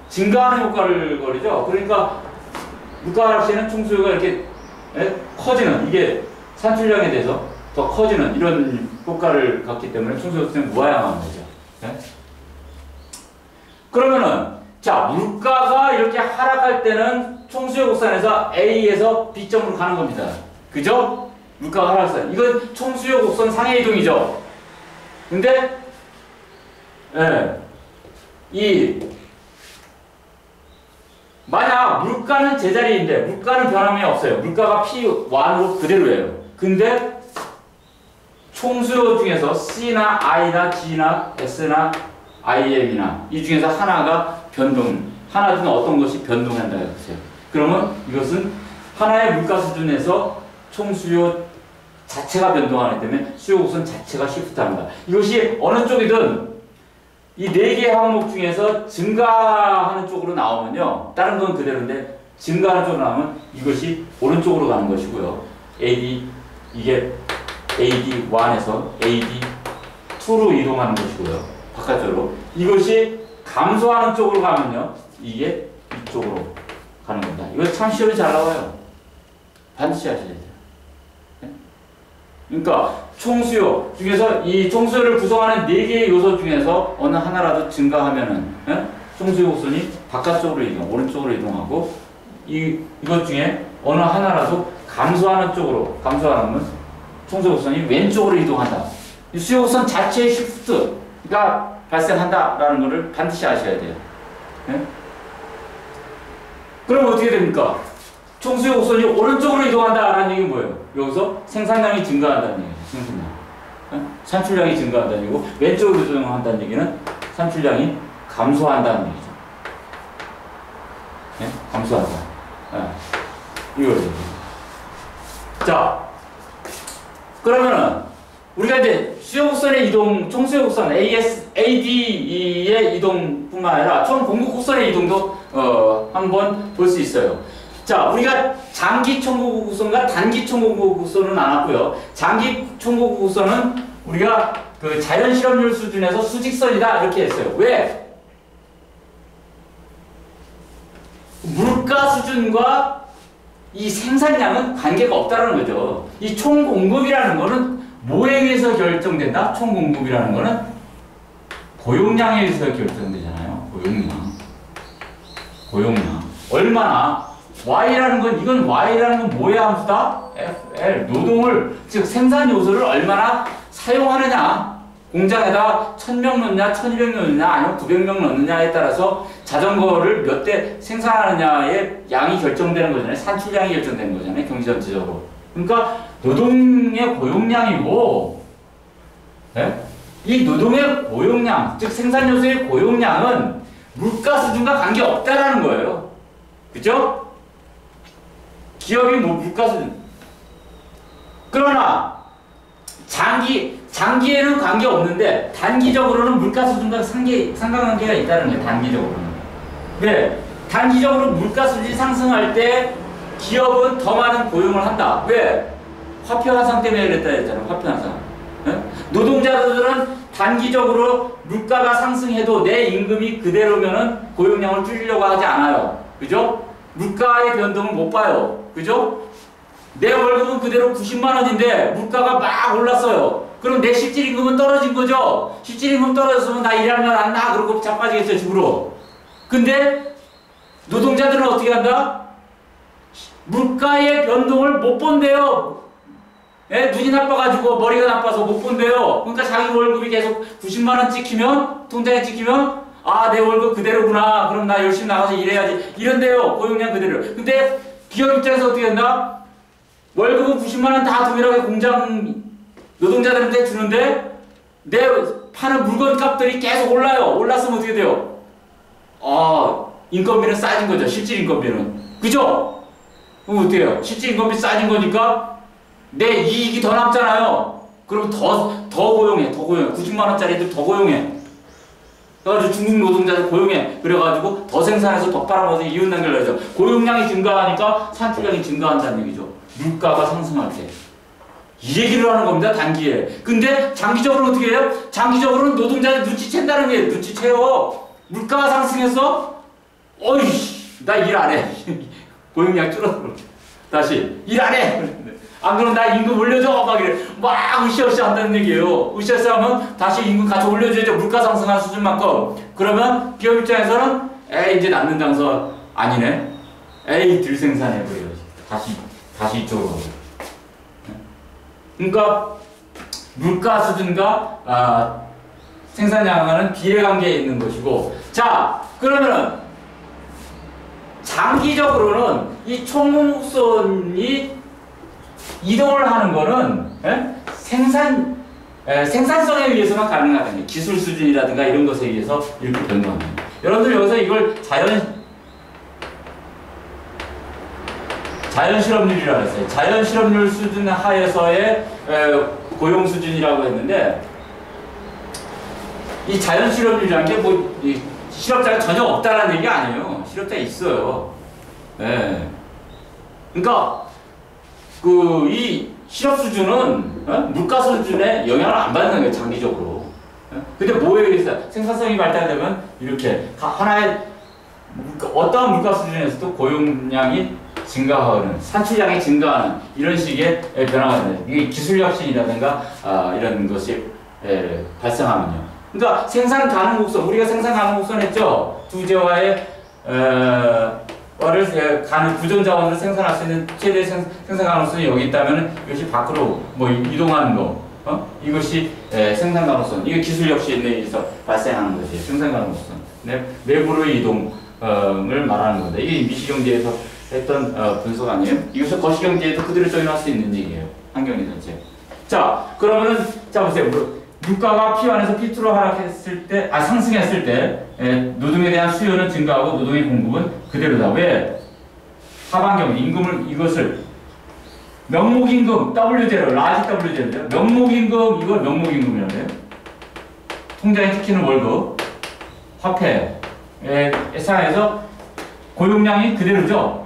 증가하는 효과를 거리죠. 그러니까 물가 하락 시에는 총수요가 이렇게 커지는, 이게 산출량에 대해서 더 커지는 이런 효과를 갖기 때문에 총수요는 무하향하는 거죠. 네? 그러면은 자, 물가가 이렇게 하락할 때는 총수요 곡선에서 A에서 B점으로 가는 겁니다. 그죠? 물가가 하락할 때. 이건 총수요 곡선 상해 이동이죠. 근데 만약 물가는 제자리인데 물가는 변함이 없어요. 물가가 P1으로 그대로예요. 근데 총수요 중에서 C나 I나 G나 S나 IM이나 이 중에서 하나가 하나 중 어떤 것이 변동한다 해보세요. 그러면 이것은 하나의 물가 수준에서 총수요 자체가 변동하기 때문에 수요 곡선 자체가 시프트합니다. 이것이 어느 쪽이든 이 네 개의 항목 중에서 증가하는 쪽으로 나오면요. 다른 건 그대로인데 증가하는 쪽으로 나오면 이것이 오른쪽으로 가는 것이고요. 이게 AD1에서 AD2로 이동하는 것이고요. 바깥쪽으로. 이것이 감소하는 쪽으로 가면요. 이게 이쪽으로 가는 겁니다. 이거 참 시험이 잘 나와요. 반드시 하셔야 돼요. 네? 그러니까 총수요 중에서 이 총수요를 구성하는 네 개의 요소 중에서 어느 하나라도 증가하면은 총수요 곡선이 바깥쪽으로 이동, 오른쪽으로 이동하고 이것 중에 어느 하나라도 감소하는 감소하는 총수요 곡선이 왼쪽으로 이동한다. 이 수요 곡선 자체의 시프트가 발생한다라는 것을 반드시 아셔야 돼요. 네? 그럼 어떻게 됩니까? 총수요 곡선이 오른쪽으로 이동한다라는 얘기는 뭐예요? 여기서 생산량이 증가한다는 얘기예요. 생산량. 산출량이 증가한다는 얘기고 왼쪽으로 이동한다는 얘기는 산출량이 감소한다는 얘기죠. 네? 감소한다. 이거죠. 자, 그러면은 우리가 이제 수요 곡선의 이동, 총수요 곡선 AD의 이동뿐만 아니라 총 공급 곡선의 이동도 한번 볼 수 있어요. 자, 우리가 장기 총공급 곡선과 단기 총공급 곡선은 나눴고요. 장기 총공급 곡선은 우리가 그 자연 실험률 수준에서 수직선이다 이렇게 했어요. 왜? 물가 수준과 이 생산량은 관계가 없다는 거죠. 이 총공급이라는 거는 뭐에 의해서 결정된다? 총공급이라는 거는 고용량에 의해서 결정되잖아요. 고용량. 얼마나? Y라는 건, 이건 Y라는 건 뭐의 함수다? FL. 노동을, 즉 생산 요소를 얼마나 사용하느냐. 공장에다 1000명 넣느냐, 1200명 넣느냐, 아니면 900명 넣느냐에 따라서 자전거를 몇 대 생산하느냐의 양이 결정되는 거잖아요. 산출량이 결정되는 거잖아요. 경제 전체적으로. 그러니까 노동의 고용량이고, 네? 이 노동의 고용량, 즉 생산 요소의 고용량은 물가 수준과 관계없다라는 거예요. 그죠? 기업이 뭐 물가 수준. 그러나 장기에는 관계없는데 단기적으로는 물가 수준과 상관관계가 있다는 거예요. 단기적으로는. 네. 단기적으로 물가 수준이 상승할 때 기업은 더 많은 고용을 한다. 왜? 화폐 환상 때문에 그랬다 했잖아요. 화폐 환상. 네? 노동자들은 단기적으로 물가가 상승해도 내 임금이 그대로면은 고용량을 줄이려고 하지 않아요. 그죠? 물가의 변동을 못 봐요. 그죠? 내 월급은 그대로 90만 원인데 물가가 막 올랐어요. 그럼 내 실질 임금은 떨어진 거죠? 실질 임금 떨어졌으면 나 일하면 안 나? 그러고 자빠지겠어요, 집으로. 근데 노동자들은 어떻게 한다? 물가의 변동을 못 본대요. 예? 눈이 나빠가지고 머리가 나빠서 못 본대요. 그러니까 자기 월급이 계속 90만 원 찍히면, 통장에 찍히면 아, 내 월급 그대로구나. 그럼 나 열심히 나가서 일해야지. 이런데요. 고용량 그대로. 근데 기업 입장에서 어떻게 된다? 월급은 90만 원 다 동일하게 공장 노동자들한테 주는데 내 파는 물건 값들이 계속 올라요. 올랐으면 어떻게 돼요? 아, 인건비는 싸진 거죠. 실질 인건비는. 그죠? 그럼 어떻게 해요? 실질 인건비 싸진 거니까 내 이익이 더 남잖아요. 그럼 더 고용해. 90만 원짜리들 더 고용해. 그래가지고 중국 노동자들 고용해. 그래가지고 더 생산해서 더 팔아먹어서 이윤단결을 하죠. 고용량이 증가하니까 산출량이 증가한다는 얘기죠. 물가가 상승할 때. 이 얘기를 하는 겁니다. 단기에. 근데 장기적으로 어떻게 해요? 장기적으로는 노동자들 눈치챈다는 게 눈치채요. 물가가 상승해서 어이씨 나 일 안 해. 고용량 줄어들어. 다시 일 안 해. 안 그러면 나 임금 올려줘. 막 이래. 막 으쌰으쌰 한다는 얘기예요. 으쌰으쌰 하면 다시 임금 같이 올려줘야죠. 물가 상승한 수준만큼. 그러면 기업 입장에서는 에이 이제 남는 장사 아니네. 에이 덜 생산해버려. 다시 이쪽으로 가고. 그러니까 물가 수준과 생산량과는 비례관계에 있는 것이고, 자 그러면은 장기적으로는 이 총공급선이 이동을 하는 거는 생산성에 의해서만 가능하다는 기술 수준이라든가 이런 것에 의해서 이렇게 변동합니다. 여러분들 여기서 이걸 자연 실업률이라고 했어요. 자연 실업률 수준 하에서의 고용 수준이라고 했는데, 이 자연 실업률이라는 게 뭐 실업자가 전혀 없다라는 얘기가 아니에요. 실업자 있어요. 예. 그러니까 이 실업 수준은 물가 수준에 영향을 안 받는 거예요, 장기적으로. 근데 뭐에 의해서 생산성이 발달되면 이렇게 하나의 어떠한 물가 수준에서도 고용량이 증가하는, 산출량이 증가하는 이런 식의 변화가 됩니다. 이게 기술 혁신이라든가 이런 것이 발생하면요. 그러니까 생산 가능 곡선, 우리가 생산 가능 곡선 했죠. 두재화의 가는 구전 자원으로 생산할 수 있는 최대 생산 가능성이 여기 있다면 이것이 밖으로 뭐 이동하는 거, 이것이 생산 가능성, 이게 기술 혁신에 의해서 발생하는 것이 생산 가능성, 내부로의 이동을 말하는 겁니다. 이게 미시경제에서 했던 분석 아니에요? 이것을 거시경제에도 그대로 적용할 수 있는 얘기예요. 환경의 전체. 자, 그러면은 자 보세요. 물가가 P1에서 P2로 하락했을 때, 상승했을 때, 노동에 대한 수요는 증가하고 노동의 공급은 그대로다. 왜? 하반경, 이것을, 명목임금, W제로, 라지 W제로죠. 명목임금, 이걸 명목임금이라고 해요. 통장에 찍히는 월급, 화폐, 상에서 고용량이 그대로죠.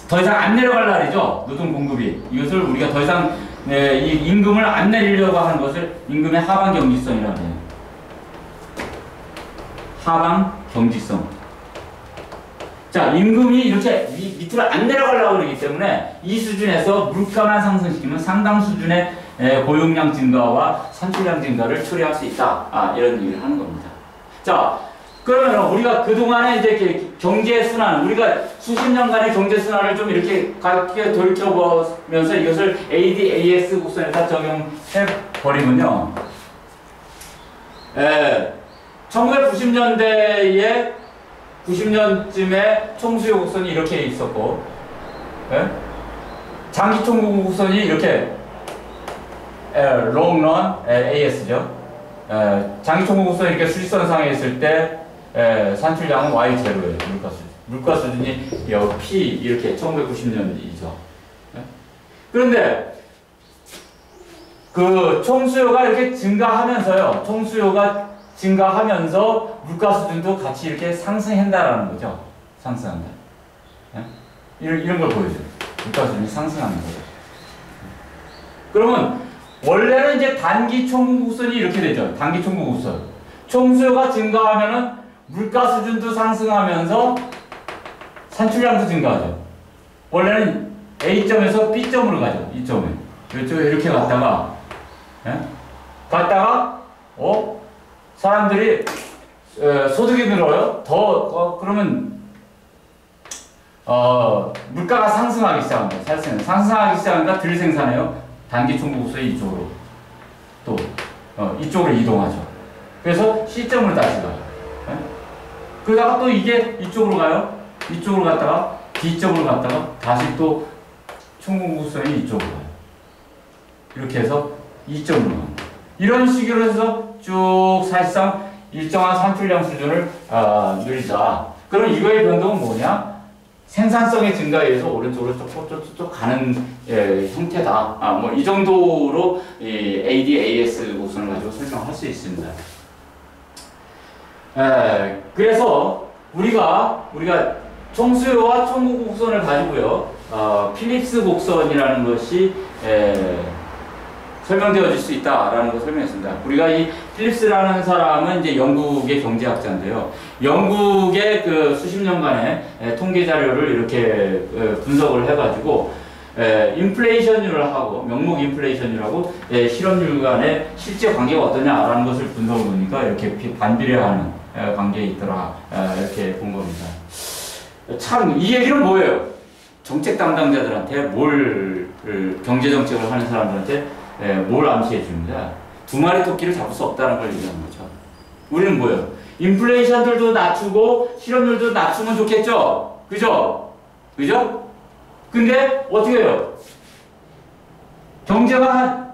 더 이상 안 내려갈 날이죠. 노동 공급이. 이것을 우리가 더 이상 이 임금을 안 내리려고 하는 것을 임금의 하방 경직성이라고 해요. 하방 경직성. 자, 임금이 이렇게 밑으로 안 내려가려고 그러기 때문에 이 수준에서 물가만 상승시키면 상당 수준의 고용량 증가와 산출량 증가를 초래할 수 있다. 이런 얘기를 하는 겁니다. 자, 그러면 우리가 그동안에 이제 경제 순환, 우리가 수십 년간의 경제 순환을 좀 이렇게 가볍게 돌켜보면서 이것을 ADAS 곡선에다 적용해 버리면요. 1990년대에 90년쯤에 총수요 곡선이 이렇게 있었고, 장기 총구 곡선이 이렇게 롱런 AS죠. 장기 총구 곡선이 이렇게 수직선상에 있을 때 산출량은 Y0예요. 물가 수준이 P 이렇게 1990년이죠. 그런데 그 총수요가 이렇게 증가하면서요. 총수요가 증가하면서 물가 수준도 같이 이렇게 상승한다라는 거죠. 상승한다. 이런 걸 보여줘요. 물가 수준이 상승하는 거죠. 그러면 원래는 이제 단기 총구곡선이 이렇게 되죠. 단기 총구곡선. 총수요가 증가하면은 물가 수준도 상승하면서 산출량도 증가하죠. 원래는 A점에서 B점으로 가죠. 이점에. 이쪽에 이렇게 갔다가, 사람들이, 소득이 늘어요. 그러면, 물가가 상승하기 시작합니다. 상승하기 시작하니까 덜 생산해요. 단기 총구곡선이 이쪽으로. 또, 이쪽으로 이동하죠. 그래서 C점을 다시 가요. 그러다가 또 이게 이쪽으로 가요. 이쪽으로 갔다가 D점으로 갔다가 다시 또 총구곡선이 이쪽으로 가요. 이렇게 해서 2점으로 갑니다. 이런 식으로 해서 쭉 사실상 일정한 산출량 수준을 늘리자. 그럼 이거의 변동은 뭐냐? 생산성의 증가에 의해서 오른쪽으로 쭉 가는 형태다. 뭐 이 정도로 ADAS 곡선을 가지고 설명할 수 있습니다. 그래서 우리가 총수요와 총구 곡선을 가지고요, 필립스 곡선이라는 것이 설명되어질 수 있다라는 걸 설명했습니다. 우리가 이 필립스라는 사람은 이제 영국의 경제학자인데요. 영국의 그 수십 년간의 통계 자료를 이렇게 분석을 해가지고 인플레이션율을 하고 명목 인플레이션율하고 실업률 간의 실제 관계가 어떠냐라는 것을 분석을 보니까 이렇게 반비례하는 관계에 있더라, 이렇게 본 겁니다. 참 이 얘기는 뭐예요? 정책 담당자들한테 경제 정책을 하는 사람들한테 뭘 암시해 줍니다. 두 마리 토끼를 잡을 수 없다는 걸 얘기하는 거죠. 우리는 뭐예요? 인플레이션들도 낮추고 실업률도 낮추면 좋겠죠? 그죠? 근데 어떻게 해요? 경제가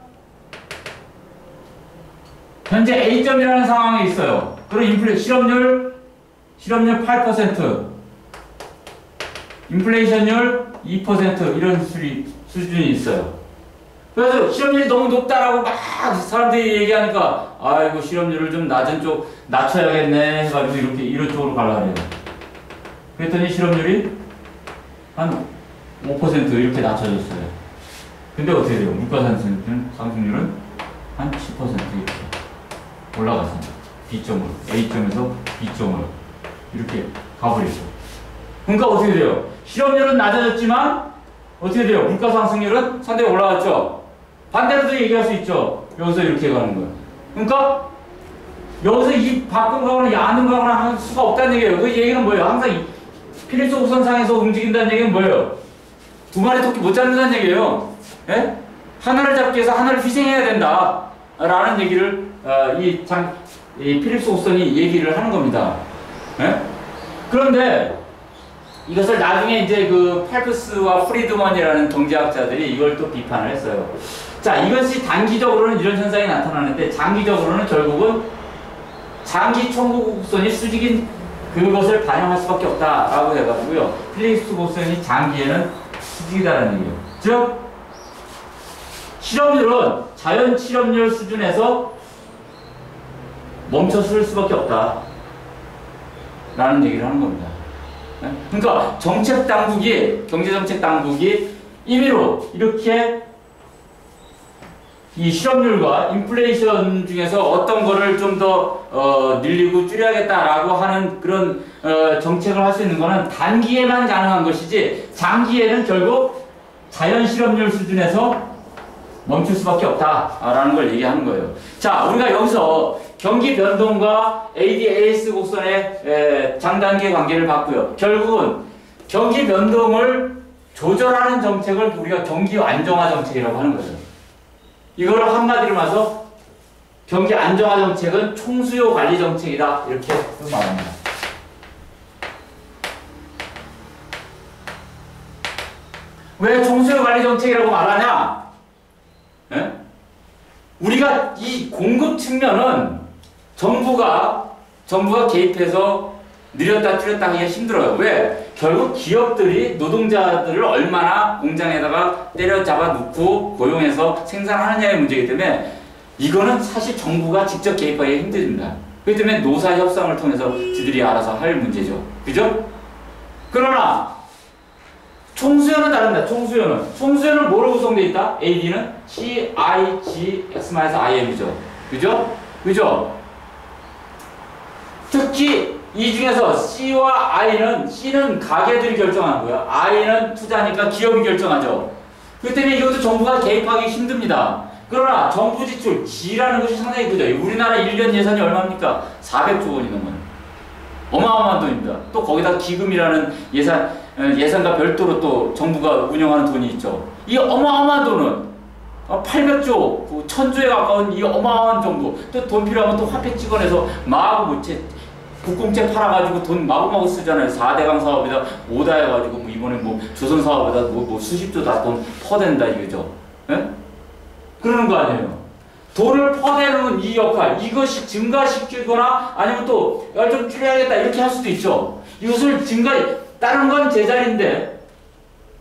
현재 A점이라는 상황에 있어요. 그리고 실업률 8%, 인플레이션율 2% 이런 수준이 있어요. 그래서 실업률이 너무 높다라고 막 사람들이 얘기하니까 아이고 실업률을 좀 낮은 쪽 낮춰야겠네 해가지고 이런 쪽으로 가려고 해요. 그랬더니 실업률이 한 5% 이렇게 낮춰졌어요. 근데 어떻게 돼요? 물가 상승률은 한 10% 이렇게 올라갔습니다. B점으로, A점에서 B점으로 이렇게 가버리죠. 그러니까 어떻게 돼요? 실업률은 낮아졌지만 어떻게 돼요? 물가 상승률은 상당히 올라갔죠? 반대로도 얘기할 수 있죠. 여기서 이렇게 가는 거예요. 그러니까 여기서 이 밖으로 가거나 안으로 가거나 할 수가 없다는 얘기예요. 그 얘기는 뭐예요? 항상 필립스 곡선상에서 움직인다는 얘기는 뭐예요? 두 마리 토끼 못 잡는다는 얘기예요. 예? 하나를 잡기 위해서 하나를 희생해야 된다. 라는 얘기를 이 필립스 곡선이 얘기를 하는 겁니다. 예? 그런데 이것을 나중에 이제 그 팔프스와 프리드먼이라는 경제학자들이 이걸 또 비판을 했어요. 자, 이것이 단기적으로는 이런 현상이 나타나는데 장기적으로는 결국은 장기 청구 곡선이 수직인 그것을 반영할 수밖에 없다라고 해가지고요. 필립스 곡선이 장기에는 수직이다라는 얘기예요. 즉 실업률은 자연 실업률 수준에서 멈춰설 수밖에 없다 라는 얘기를 하는 겁니다. 그러니까 정책 당국이, 경제정책 당국이 임의로 이렇게 이 실업률과 인플레이션 중에서 어떤 거를 좀 더 늘리고 줄여야겠다라고 하는 그런 정책을 할 수 있는 거는 단기에만 가능한 것이지 장기에는 결국 자연 실업률 수준에서 멈출 수밖에 없다라는 걸 얘기하는 거예요. 자, 우리가 여기서 경기 변동과 ADAS 곡선의 장단기 관계를 봤고요. 결국은 경기 변동을 조절하는 정책을 우리가 경기 안정화 정책이라고 하는 거죠. 이걸 한마디로 말해서 경기 안정화 정책은 총수요 관리 정책이다. 이렇게 말합니다. 왜 총수요 관리 정책이라고 말하냐? 예? 우리가 이 공급 측면은 정부가 개입해서 늘렸다 줄였다 하기가 힘들어요. 왜? 결국 기업들이 노동자들을 얼마나 공장에다가 때려잡아 놓고 고용해서 생산하느냐의 문제이기 때문에 이거는 사실 정부가 직접 개입하기가 힘듭니다. 그렇기 때문에 노사 협상을 통해서 지들이 알아서 할 문제죠. 그죠? 그러나 총수요는 다릅니다. 총수요는 뭐로 구성되어 있다? AD는 C, I, G, X-IM이죠. 그죠? 특히 이 중에서 C와 C는 가게들이 결정하는 거야. I는 투자니까 기업이 결정하죠. 그렇기 때문에 이것도 정부가 개입하기 힘듭니다. 그러나 정부 지출, G라는 것이 상당히 크죠. 우리나라 1년 예산이 얼마입니까? 400조 원이 넘어요. 어마어마한 돈입니다. 또 거기다 기금이라는 예산과 별도로 또 정부가 운영하는 돈이 있죠. 이 어마어마한 돈은 800조, 1000조에 가까운 이 어마어마한 정부. 또 돈 필요하면 또 화폐 찍어내서 마구모채 국공채 팔아가지고 돈 마구마구 쓰잖아요. 4대강 사업에다 5다 해가지고 뭐 이번에 뭐 조선 사업에다 뭐 수십조 다 돈 퍼댄다 이거죠. 예? 그러는 거 아니에요. 돈을 퍼내는 이 역할, 이것이 증가시키거나 아니면 또 좀 줄여야겠다 이렇게 할 수도 있죠. 이것을 다른 건 제자리인데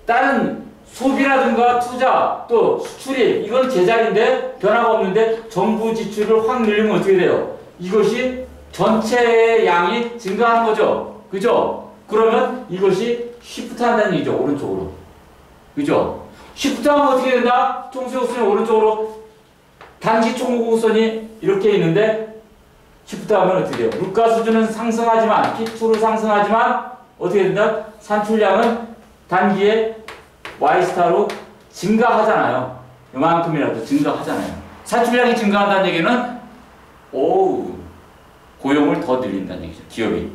다른 소비라든가 투자 또 수출입 이건 제자리인데 변화가 없는데 정부 지출을 확 늘리면 어떻게 돼요? 이것이 전체의 양이 증가하는 거죠. 그죠? 그러면 이것이 시프트 한다는 얘기죠. 오른쪽으로. 그죠? 시프트 하면 어떻게 된다? 총수요 곡선이 오른쪽으로 단기 총구 곡선이 이렇게 있는데 시프트 하면 어떻게 돼요? 물가 수준은 상승하지만 P2로 상승하지만 어떻게 된다? 산출량은 단기에 Y스타로 증가하잖아요. 이만큼이라도 증가하잖아요. 산출량이 증가한다는 얘기는 고용을 더 늘린다는 얘기죠. 기업이.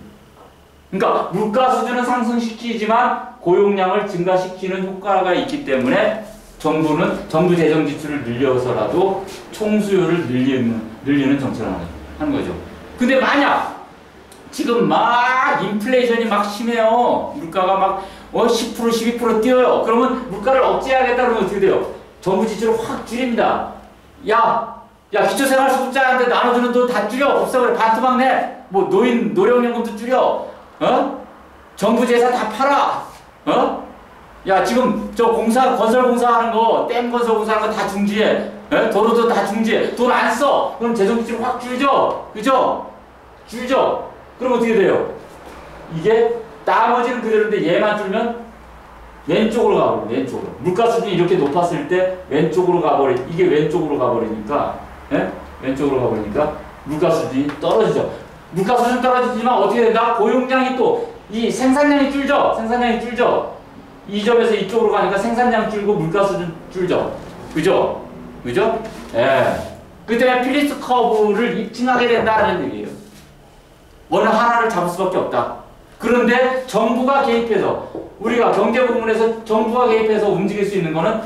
그러니까 물가 수준은 상승시키지만 고용량을 증가시키는 효과가 있기 때문에 정부 재정 지출을 늘려서라도 총수요를 늘리는 정책을 하는 거죠. 근데 만약 지금 막 인플레이션이 막 심해요. 물가가 막 10% 12% 뛰어요. 그러면 물가를 억제해야겠다 그러면 어떻게 돼요? 정부 지출을 확 줄입니다. 야, 야, 기초생활수급자한테 나눠주는 돈 다 줄여. 없어. 그래. 반토막 내. 뭐, 노령연금도 줄여. 어? 정부 재산 다 팔아. 어? 야, 지금 저 건설공사 하는 거, 댐 건설공사 하는 거 다 중지해. 에? 도로도 다 중지해. 돈 안 써. 그럼 재정지출 확 줄죠? 그죠? 줄죠? 그럼 어떻게 돼요? 이게 나머지는 그대로인데 얘만 줄면 왼쪽으로 가버려. 왼쪽으로. 물가 수준이 이렇게 높았을 때 왼쪽으로 가버리. 이게 왼쪽으로 가버리니까, 예? 왼쪽으로 가버리니까 물가 수준이 떨어지죠. 물가 수준 떨어지지만 어떻게 된다? 고용량이 또 이 생산량이 줄죠. 생산량이 줄죠. 이 점에서 이쪽으로 가니까 생산량 줄고 물가 수준 줄죠. 그죠? 그죠? 예. 그 때문에 필립스 커브를 입증하게 된다는 얘기예요. 어느 하나를 잡을 수밖에 없다. 그런데 정부가 개입해서 우리가 경제 부문에서 정부가 개입해서 움직일 수 있는 거는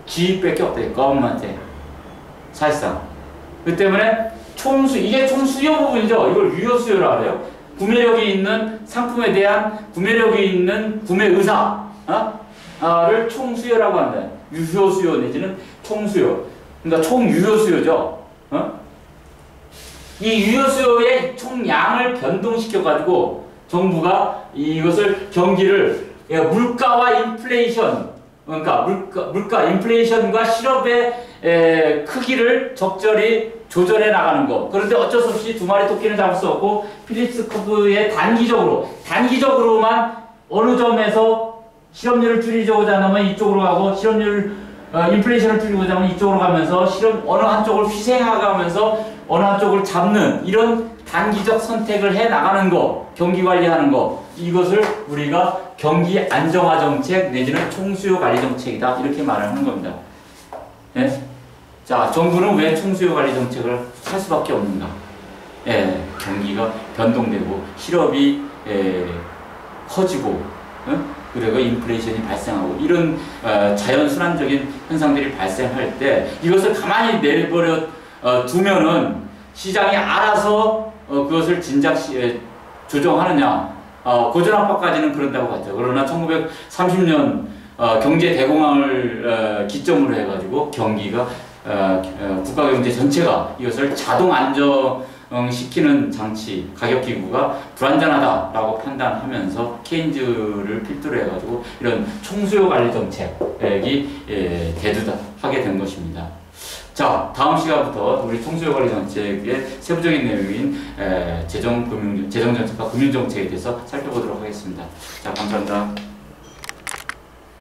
기입밖에 없다. government에. 사실상. 그 때문에 이게 총수요 부분이죠. 이걸 유효수요라 그래요. 구매력이 있는 상품에 대한 구매력이 있는 구매 의사를 총수요라고 한다. 유효수요 내지는 총수요. 그러니까 총유효수요죠. 이 유효수요의 총량을 변동시켜가지고 정부가 이것을 경기를 물가와 인플레이션, 그러니까 물가 인플레이션과 실업의 크기를 적절히 조절해 나가는 거. 그런데 어쩔 수 없이 두 마리 토끼는 잡을 수 없고 필립스 커브의 단기적으로만 어느 점에서 실업률을 줄이고자 하면 이쪽으로 가고 인플레이션을 줄이고자 하면 이쪽으로 가면서 어느 한쪽을 희생하면서 어느 한쪽을 잡는 이런 단기적 선택을 해 나가는 거, 경기 관리하는 거, 이것을 우리가 경기 안정화 정책 내지는 총수요 관리 정책이다 이렇게 말을 하는 겁니다. 예? 자, 정부는 왜 총수요 관리 정책을 할 수밖에 없는가? 예, 경기가 변동되고 실업이 커지고, 그리고 인플레이션이 발생하고 이런 자연순환적인 현상들이 발생할 때 이것을 가만히 내버려 두면은 시장이 알아서 그것을 조정하느냐? 고전압박까지는 그런다고 봤죠. 그러나 1930년 경제 대공황을 기점으로 해가지고 경기가 국가 경제 전체가 이것을 자동 안정시키는 장치, 가격기구가 불완전하다라고 판단하면서 케인즈를 필두로 해가지고 이런 총수요 관리 정책이 대두하게 된 것입니다. 자, 다음 시간부터 우리 총수요 관리 정책의 세부적인 내용인 재정정책과 금융정책에 대해서 살펴보도록 하겠습니다. 자, 감사합니다.